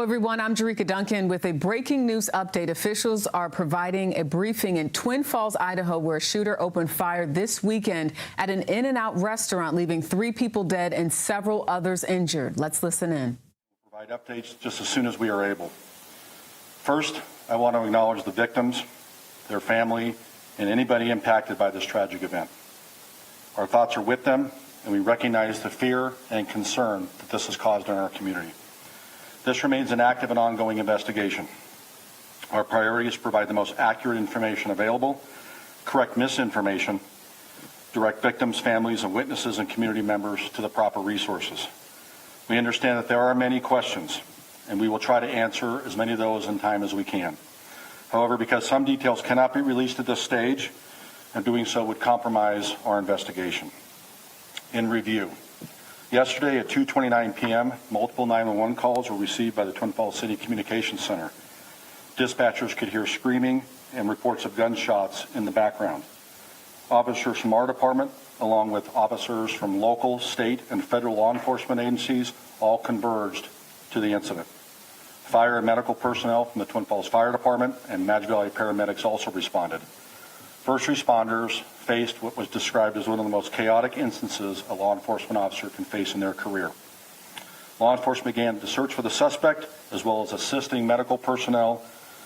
Hello, everyone. I'm Jericka Duncan with a breaking news update. Officials are providing a briefing in Twin Falls, Idaho, where a shooter opened fire this weekend at an In-N-Out restaurant, leaving 3 people dead and several others injured. Let's listen in. We'll provide updates just as soon as we are able. First, I want to acknowledge the victims, their family, and anybody impacted by this tragic event. Our thoughts are with them, and we recognize the fear and concern that this has caused in our community. This remains an active and ongoing investigation. Our priority is to provide the most accurate information available, correct misinformation, direct victims, families, and witnesses and community members to the proper resources. We understand that there are many questions, and we will try to answer as many of those in time as we can. However, because some details cannot be released at this stage, and doing so would compromise our investigation. In review, yesterday at 2:29 p.m., multiple 911 calls were received by the Twin Falls City Communications Center. Dispatchers could hear screaming and reports of gunshots in the background. Officers from our department, along with officers from local, state, and federal law enforcement agencies, all converged to the incident. Fire and medical personnel from the Twin Falls Fire Department and Madge Valley paramedics also responded. First responders faced what was described as one of the most chaotic instances a law enforcement officer can face in their career. Law enforcement began to search for the suspect, as well as assisting medical personnel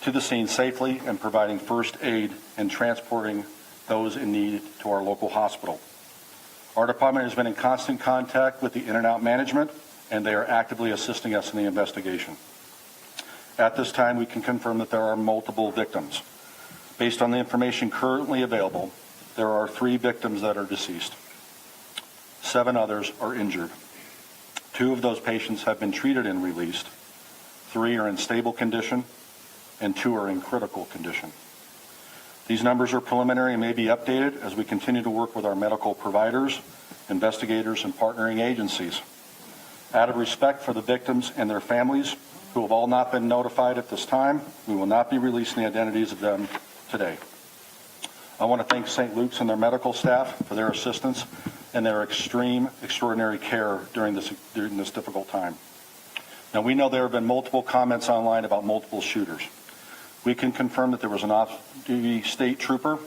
to the scene safely and providing first aid and transporting those in need to our local hospital. Our department has been in constant contact with the In-N-Out management, and they are actively assisting us in the investigation. At this time, we can confirm that there are multiple victims. Based on the information currently available, there are 3 victims that are deceased. 7 others are injured. 2 of those patients have been treated and released. 3 are in stable condition, and 2 are in critical condition. These numbers are preliminary and may be updated as we continue to work with our medical providers, investigators, and partnering agencies. Out of respect for the victims and their families, who have all not been notified at this time, we will not be releasing the identities of them today. I want to thank St. Luke's and their medical staff for their assistance and their extraordinary care during this difficult time. Now, we know there have been multiple comments online about multiple shooters. We can confirm that there was an off-duty state trooper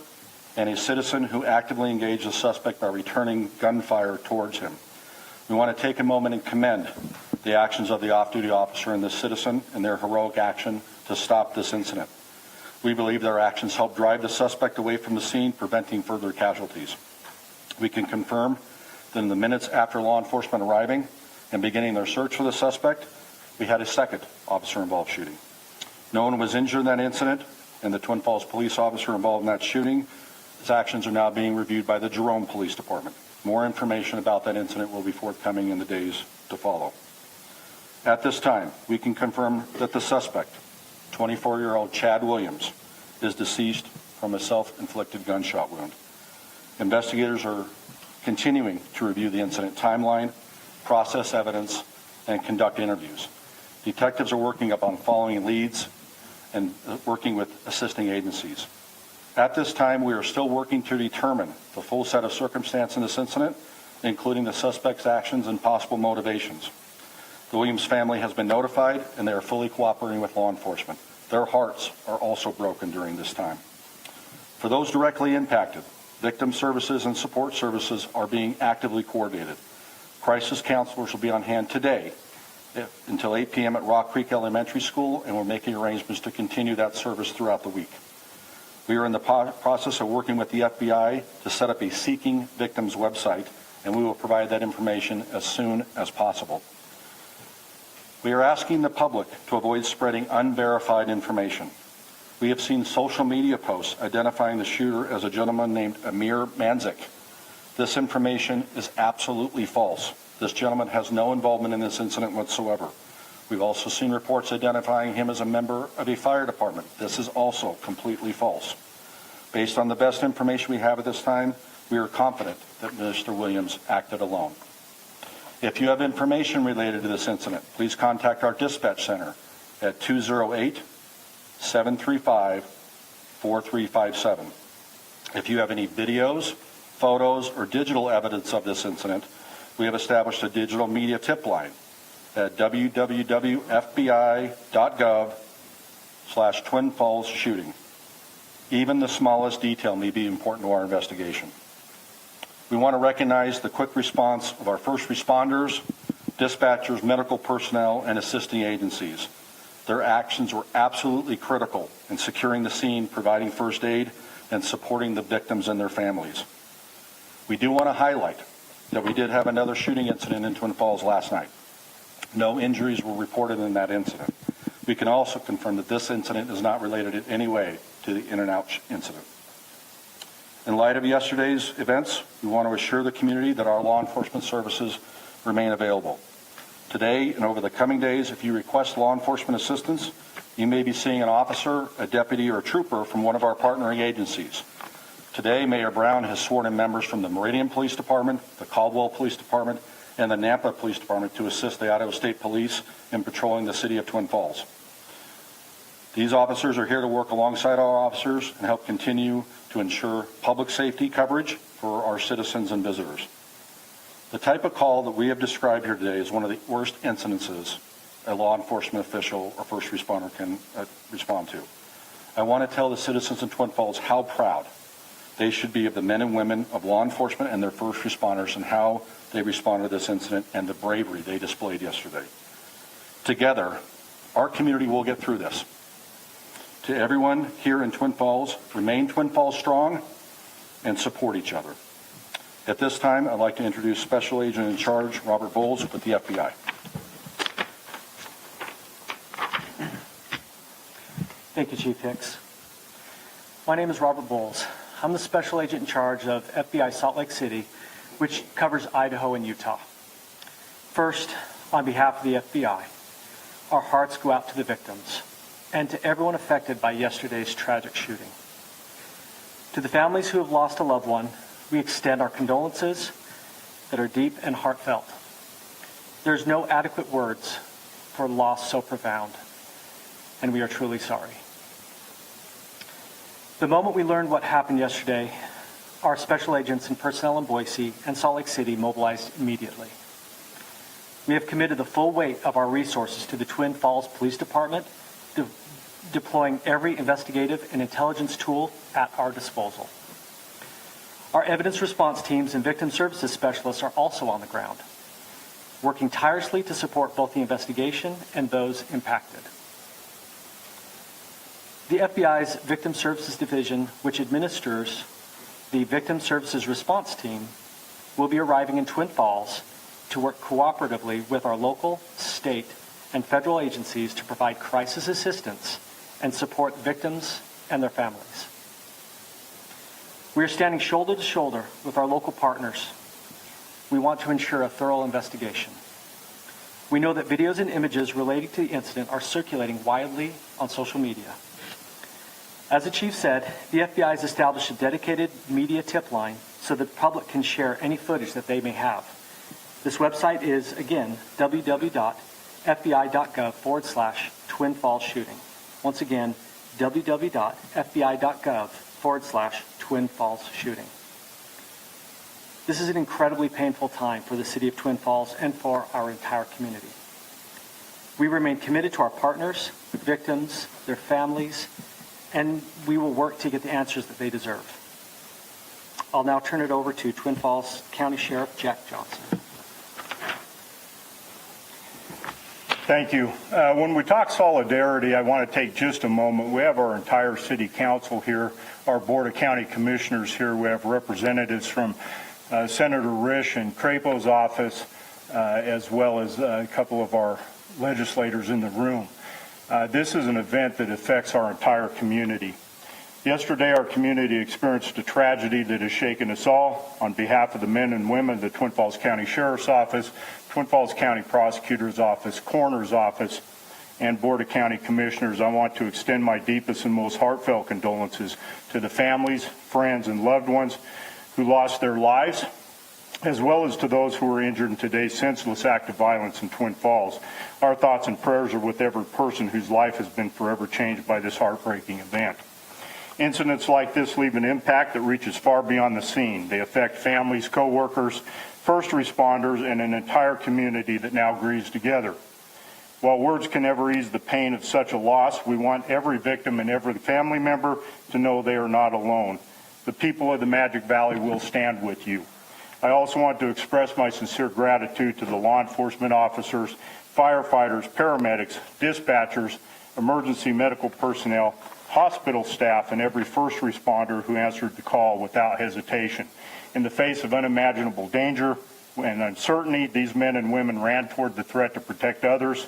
and a citizen who actively engaged the suspect by returning gunfire towards him. We want to take a moment and commend the actions of the off-duty officer and the citizen and their heroic action to stop this incident. We believe their actions helped drive the suspect away from the scene, preventing further casualties. We can confirm that in the minutes after law enforcement arriving and beginning their search for the suspect, we had a second officer-involved shooting. No one was injured in that incident, and the Twin Falls police officer involved in that shooting, his actions are now being reviewed by the Jerome Police Department. More information about that incident will be forthcoming in the days to follow. At this time, we can confirm that the suspect, 24-year-old Chad Williams, is deceased from a self-inflicted gunshot wound. Investigators are continuing to review the incident timeline, process evidence, and conduct interviews. Detectives are working upon following leads and working with assisting agencies. At this time, we are still working to determine the full set of circumstances in this incident, including the suspect's actions and possible motivations. The Williams family has been notified, and they are fully cooperating with law enforcement. Their hearts are also broken during this time. For those directly impacted, victim services and support services are being actively coordinated. Crisis counselors will be on hand today until 8 p.m. at Rock Creek Elementary School, and we're making arrangements to continue that service throughout the week. We are in the process of working with the FBI to set up a Seeking Victims website, and we will provide that information as soon as possible. We are asking the public to avoid spreading unverified information. We have seen social media posts identifying the shooter as a gentleman named Amir Manzik. This information is absolutely false. This gentleman has no involvement in this incident whatsoever. We've also seen reports identifying him as a member of a fire department. This is also completely false. Based on the best information we have at this time, we are confident that Mr. Williams acted alone. If you have information related to this incident, please contact our dispatch center at 208-735-4357. If you have any videos, photos, or digital evidence of this incident, we have established a digital media tip line at www.fbi.gov/Twin Falls shooting. Even the smallest detail may be important to our investigation. We want to recognize the quick response of our first responders, dispatchers, medical personnel, and assisting agencies. Their actions were absolutely critical in securing the scene, providing first aid, and supporting the victims and their families. We do want to highlight that we did have another shooting incident in Twin Falls last night. No injuries were reported in that incident. We can also confirm that this incident is not related in any way to the In-N-Out incident. In light of yesterday's events, we want to assure the community that our law enforcement services remain available. Today and over the coming days, if you request law enforcement assistance, you may be seeing an officer, a deputy, or a trooper from one of our partnering agencies. Today, Mayor Brown has sworn in members from the Meridian Police Department, the Caldwell Police Department, and the Nampa Police Department to assist the Idaho State Police in patrolling the city of Twin Falls. These officers are here to work alongside our officers and help continue to ensure public safety coverage for our citizens and visitors. The type of call that we have described here today is one of the worst incidences a law enforcement official or first responder can respond to. I want to tell the citizens in Twin Falls how proud they should be of the men and women of law enforcement and their first responders and how they responded to this incident and the bravery they displayed yesterday. Together, our community will get through this. To everyone here in Twin Falls, remain Twin Falls strong and support each other. At this time, I'd like to introduce Special Agent in Charge, Robert Bowles with the FBI. Thank you, Chief Hicks. My name is Robert Bowles. I'm the Special Agent in Charge of FBI Salt Lake City, which covers Idaho and Utah. First, on behalf of the FBI, our hearts go out to the victims and to everyone affected by yesterday's tragic shooting. To the families who have lost a loved one, we extend our condolences that are deep and heartfelt. There's no adequate words for loss so profound, and we are truly sorry. The moment we learned what happened yesterday, our special agents and personnel in Boise and Salt Lake City mobilized immediately. We have committed the full weight of our resources to the Twin Falls Police Department, deploying every investigative and intelligence tool at our disposal. Our evidence response teams and victim services specialists are also on the ground, working tirelessly to support both the investigation and those impacted. The FBI's Victim Services Division, which administers the Victim Services Response Team, will be arriving in Twin Falls to work cooperatively with our local, state, and federal agencies to provide crisis assistance and support victims and their families. We are standing shoulder to shoulder with our local partners. We want to ensure a thorough investigation. We know that videos and images related to the incident are circulating widely on social media. As the chief said, the FBI has established a dedicated media tip line so that the public can share any footage that they may have. This website is, again, www.fbi.gov/Twin Falls shooting. Once again, www.fbi.gov/Twin Falls shooting. This is an incredibly painful time for the city of Twin Falls and for our entire community. We remain committed to our partners, victims, their families, and we will work to get the answers that they deserve. I'll now turn it over to Twin Falls County Sheriff Jack Johnson. Thank you. When we talk solidarity, I want to take just a moment. We have our entire city council here, our Board of County Commissioners here. We have representatives from Senator Risch and Crapo's office, as well as a couple of our legislators in the room. This is an event that affects our entire community. Yesterday, our community experienced a tragedy that has shaken us all. On behalf of the men and women of the Twin Falls County Sheriff's Office, Twin Falls County Prosecutor's Office, Coroner's Office, and Board of County Commissioners, I want to extend my deepest and most heartfelt condolences to the families, friends, and loved ones who lost their lives, as well as to those who were injured in today's senseless act of violence in Twin Falls. Our thoughts and prayers are with every person whose life has been forever changed by this heartbreaking event. Incidents like this leave an impact that reaches far beyond the scene. They affect families, co-workers, first responders, and an entire community that now grieves together. While words can never ease the pain of such a loss, we want every victim and every family member to know they are not alone. The people of the Magic Valley will stand with you. I also want to express my sincere gratitude to the law enforcement officers, firefighters, paramedics, dispatchers, emergency medical personnel, hospital staff, and every first responder who answered the call without hesitation. In the face of unimaginable danger and uncertainty, these men and women ran toward the threat to protect others.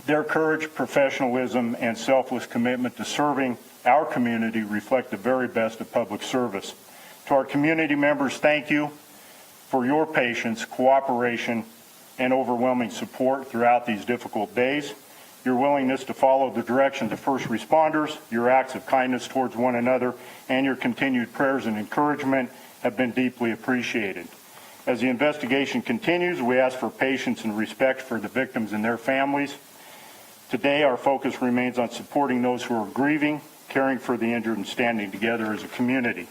Their courage, professionalism, and selfless commitment to serving our community reflect the very best of public service. To our community members, thank you for your patience, cooperation, and overwhelming support throughout these difficult days. Your willingness to follow the directions of first responders, your acts of kindness towards one another, and your continued prayers and encouragement have been deeply appreciated. As the investigation continues, we ask for patience and respect for the victims and their families. Today, our focus remains on supporting those who are grieving, caring for the injured, and standing together as a community.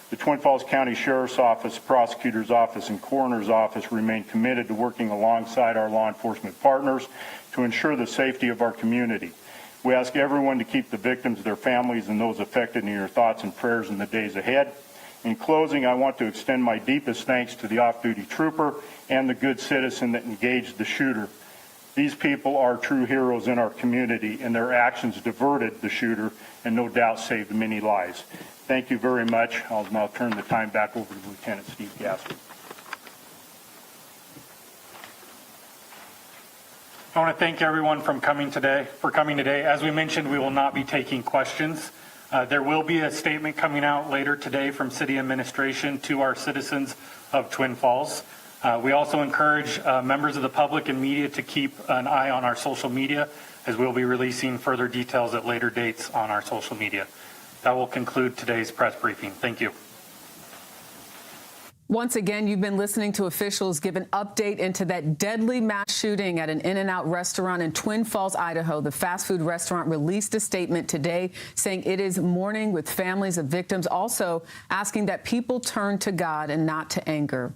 The Twin Falls County Sheriff's Office, Prosecutor's Office, and Coroner's Office remain committed to working alongside our law enforcement partners to ensure the safety of our community. We ask everyone to keep the victims, their families, and those affected in your thoughts and prayers in the days ahead. In closing, I want to extend my deepest thanks to the off-duty trooper and the good citizen that engaged the shooter. These people are true heroes in our community, and their actions diverted the shooter and no doubt saved many lives. Thank you very much. I'll now turn the time back over to Lieutenant Steve Gaspar. I want to thank everyone for coming today. As we mentioned, we will not be taking questions. There will be a statement coming out later today from City Administration to our citizens of Twin Falls. We also encourage members of the public and media to keep an eye on our social media, as we'll be releasing further details at later dates on our social media. That will conclude today's press briefing. Thank you. Once again, you've been listening to officials give an update into that deadly mass shooting at an In-N-Out restaurant in Twin Falls, Idaho. The fast food restaurant released a statement today saying it is mourning with families of victims, also asking that people turn to God and not to anger.